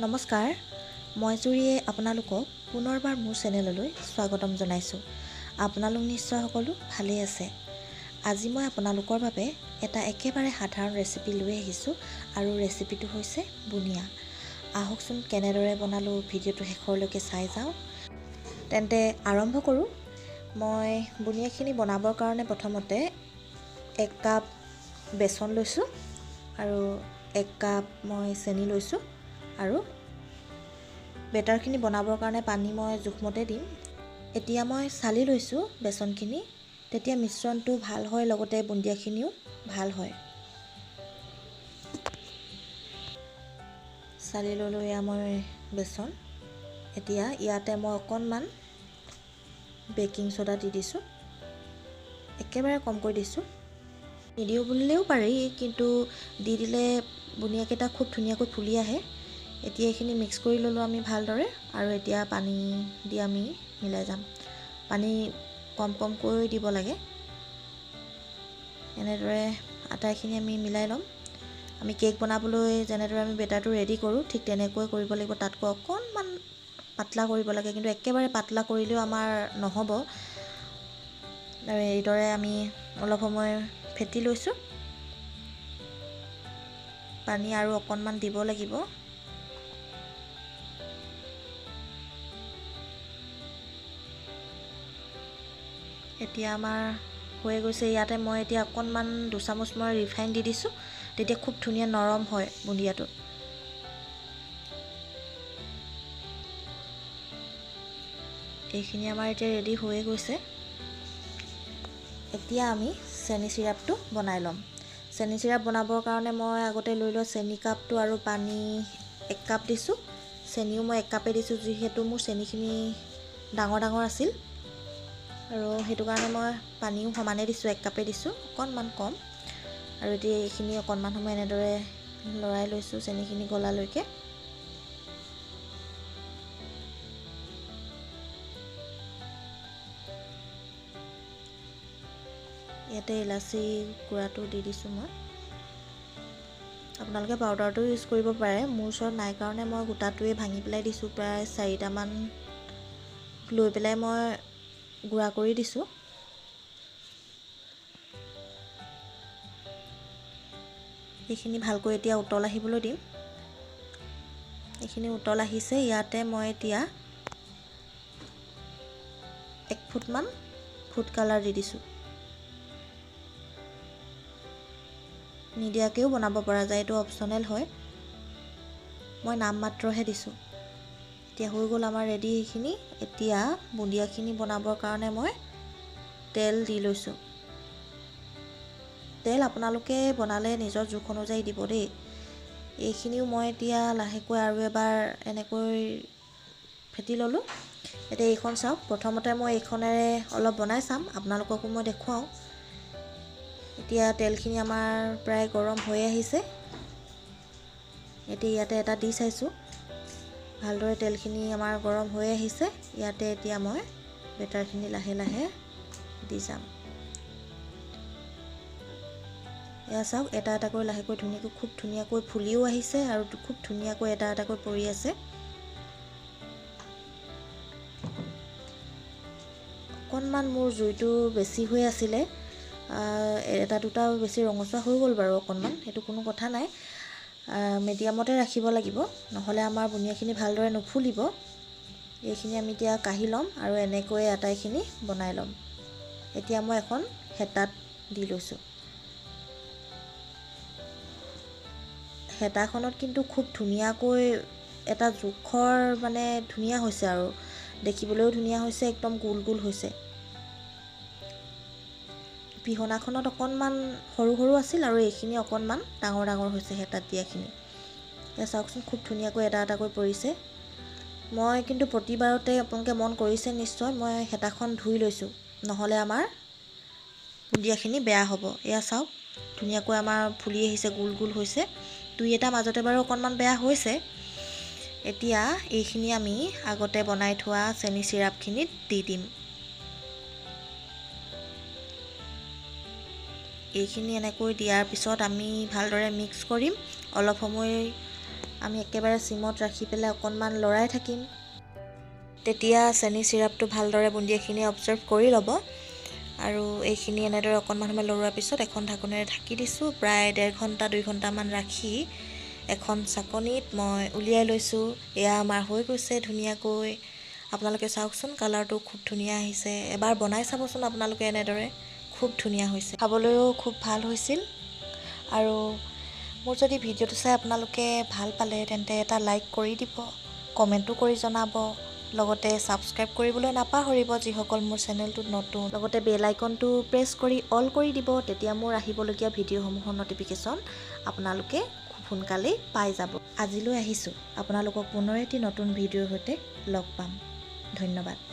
নমস্কাৰ, মই জুৰিয়ে আপোনালোকক পুনৰবাৰ মোৰ চেনেললৈ স্বাগতম জনাইছোঁ। আপোনালোক নিশ্চয় সকলো ভালেই আছে। আজি মই আপোনালোকৰ বাবে এটা একেবাৰে সাধাৰণ ৰেচিপি লৈ আহিছোঁ আৰু ৰেচিপিটো হৈছে বুনিয়া। আহকচোন কেনেদৰে বনালোঁ ভিডিঅ'টো শেষৰলৈকে চাই যাওঁ। তেন্তে আৰম্ভ কৰোঁ। মই বুনিয়াখিনি বনাবৰ কাৰণে প্ৰথমতে 1 কাপ বেচন লৈছোঁ আৰু 1 কাপ মই চেনি লৈছোঁ আৰু বেটাৰখিনি বনাবৰ কাৰণে পানী মই জোখমতে দিম। এতিয়া মই চালি লৈছোঁ বেচনখিনি, তেতিয়া মিশ্ৰণটো ভাল হয়, লগতে বুন্দিয়াখিনিও ভাল হয়। চালি ল'লোঁ এয়া মই বেচন। এতিয়া ইয়াতে মই অকণমান বেকিং ছ'ডা দি দিছোঁ, একেবাৰে কমকৈ দিছোঁ। নিদিওঁ বুলিলেও পাৰি, কিন্তু দি দিলে বুনিয়াকেইটা খুব ধুনীয়াকৈ ফুলি আহে। এতিয়া এইখিনি মিক্স কৰি ল'লোঁ আমি ভালদৰে, আৰু এতিয়া পানী দি আমি মিলাই যাম। পানী কমকৈ দিব লাগে। এনেদৰে আটাইখিনি আমি মিলাই ল'ম। আমি কেক বনাবলৈ যেনেদৰে আমি বেটাৰটো ৰেডি কৰোঁ, ঠিক তেনেকৈ কৰিব লাগিব। তাতকৈ অকণমান পাতলা কৰিব লাগে, কিন্তু একেবাৰে পাতলা কৰিলেও আমাৰ নহ'ব। আৰু এইদৰে আমি অলপ সময় ফেটি লৈছোঁ। পানী আৰু অকণমান দিব লাগিব। এতিয়া আমাৰ হৈ গৈছে। ইয়াতে মই এতিয়া অকণমান 2 চামুচ মই ৰিফাইন দি দিছোঁ, তেতিয়া খুব ধুনীয়া নৰম হয় বুন্দিয়াটো। এইখিনি আমাৰ এতিয়া ৰেডি হৈয়ে গৈছে। এতিয়া আমি চেনি চিৰাপটো বনাই ল'ম। চেনি চিৰাপ বনাবৰ কাৰণে মই আগতে লৈ লোৱা চেনি কাপটো আৰু পানী 1 কাপ দিছোঁ। চেনিও মই 1 কাপেই দিছোঁ, যিহেতু মোৰ চেনিখিনি ডাঙৰ আছিল, আৰু সেইটো কাৰণে মই পানীও সমানে দিছোঁ, 1 কাপেই দিছোঁ, অকণমান কম। আৰু এতিয়া এইখিনি অকণমান সময় এনেদৰে লৰাই লৈছোঁ চেনিখিনি গলালৈকে। ইয়াতে ইলাচি গুড়াটো দি দিছোঁ মই। আপোনালোকে পাউডাৰটো ইউজ কৰিব পাৰে, মোৰ ওচৰত নাই কাৰণে মই গোটাটোৱে ভাঙি পেলাই দিছোঁ। প্ৰায় 4টামান লৈ পেলাই মই গুড়া কৰি দিছোঁ। এইখিনি ভালকৈ এতিয়া উতল আহিবলৈ দিম। এইখিনি উতল আহিছে। ইয়াতে মই এতিয়া 1 ফুটমান ফুড কালাৰ দি দিছোঁ। নিদিয়াকৈও বনাব পৰা যায়, এইটো অপশ্যনেল হয়। মই নামমাত্ৰহে দিছোঁ। এতিয়া হৈ গ'ল আমাৰ ৰেডি এইখিনি। এতিয়া বুন্দিয়াখিনি বনাবৰ কাৰণে মই তেল দি লৈছোঁ। তেল আপোনালোকে বনালে নিজৰ জোখ অনুযায়ী দিব দেই। এইখিনিও মই এতিয়া লাহেকৈ আৰু এবাৰ এনেকৈ ফেটি ল'লোঁ। এতিয়া এইখন চাওক, প্ৰথমতে মই এইখনেৰে অলপ বনাই চাম, আপোনালোককো মই দেখুৱাওঁ। এতিয়া তেলখিনি আমাৰ প্ৰায় গৰম হৈ আহিছে। এতিয়া ইয়াতে এটা দি চাইছোঁ, ভালদৰে তেলখিনি আমাৰ গৰম হৈ আহিছে। ইয়াতে এতিয়া মই বেটাৰখিনি লাহে লাহে দি যাম। এয়া চাওক, এটা এটাকৈ লাহেকৈ খুব ধুনীয়াকৈ ফুলিও আহিছে, আৰু খুব ধুনীয়াকৈ এটা এটাকৈ পৰি আছে। অকণমান মোৰ জুইটো বেছি হৈ আছিলে, এটা দুটা বেছি ৰঙচুৱা হৈ গ'ল বাৰু অকণমান, সেইটো কোনো কথা নাই। মিডিয়ামতে ৰাখিব লাগিব, নহ'লে আমাৰ বুনিয়াখিনি ভালদৰে নুফুলিব। এইখিনি আমি এতিয়া কাঢ়ি ল'ম আৰু এনেকৈ আটাইখিনি বনাই ল'ম। এতিয়া মই এখন হেতাত দি লৈছোঁ। হেতাখনত কিন্তু খুব ধুনীয়াকৈ এটা জোখৰ ধুনীয়া হৈছে, আৰু দেখিবলৈও ধুনীয়া হৈছে, একদম গোল গোল হৈছে। পিহনাখনত অকণমান সৰু সৰু আছিল, আৰু এইখিনি অকণমান ডাঙৰ হৈছে হেতাত দিয়াখিনি। এতিয়া চাওকচোন, খুব ধুনীয়াকৈ এটা এটাকৈ পৰিছে। মই কিন্তু প্ৰতিবাৰতে আপোনালোকে মন কৰিছে নিশ্চয়, মই হেতাখন ধুই লৈছোঁ, নহ'লে আমাৰ বুন্দিয়াখিনি বেয়া হ'ব। এয়া চাওক, ধুনীয়াকৈ আমাৰ ফুলি আহিছে, গোল গোল হৈছে। 2-এটা মাজতে বাৰু অকণমান বেয়া হৈছে। এতিয়া এইখিনি আমি আগতে বনাই থোৱা চেনি চিৰাপখিনিত দি দিম। এইখিনি এনেকৈ দিয়াৰ পিছত আমি ভালদৰে মিক্স কৰিম। অলপ সময় আমি একেবাৰে চিমত ৰাখি পেলাই অকণমান লৰাই থাকিম। তেতিয়া চেনি চিৰাপটো ভালদৰে বুন্দিয়াখিনি অবজাৰ্ভ কৰি ল'ব। আৰু এইখিনি এনেদৰে অকণমান সময় লৰোৱাৰ পিছত এখন ঢাকোনেৰে ঢাকি দিছোঁ। প্ৰায় 1.5 ঘণ্টা 2 ঘণ্টামান ৰাখি এখন চাকনিত মই উলিয়াই লৈছোঁ। এয়া আমাৰ হৈ গৈছে ধুনীয়াকৈ। আপোনালোকে চাওকচোন, কালাৰটো খুব ধুনীয়া আহিছে। এবাৰ বনাই চাবচোন আপোনালোকে এনেদৰে, খুব ধুনীয়া হৈছে, খাবলৈও খুব ভাল হৈছিল। আৰু মোৰ যদি ভিডিঅ'টো চাই আপোনালোকে ভাল পালে তেন্তে এটা লাইক কৰি দিব, কমেণ্টো কৰি জনাব, লগতে ছাবস্ক্ৰাইব কৰিবলৈ নাপাহৰিব যিসকল মোৰ চেনেলটোত নতুন। লগতে বেল আইকনটো প্ৰেছ কৰি অল কৰি দিব, তেতিয়া মোৰ আহিবলগীয়া ভিডিঅ'সমূহৰ ন'টিফিকেশ্যন আপোনালোকে খুব সোনকালেই পাই যাব। আজিলৈ আহিছোঁ, আপোনালোকক পুনৰ এটি নতুন ভিডিঅ'ৰ সৈতে লগ পাম। ধন্যবাদ।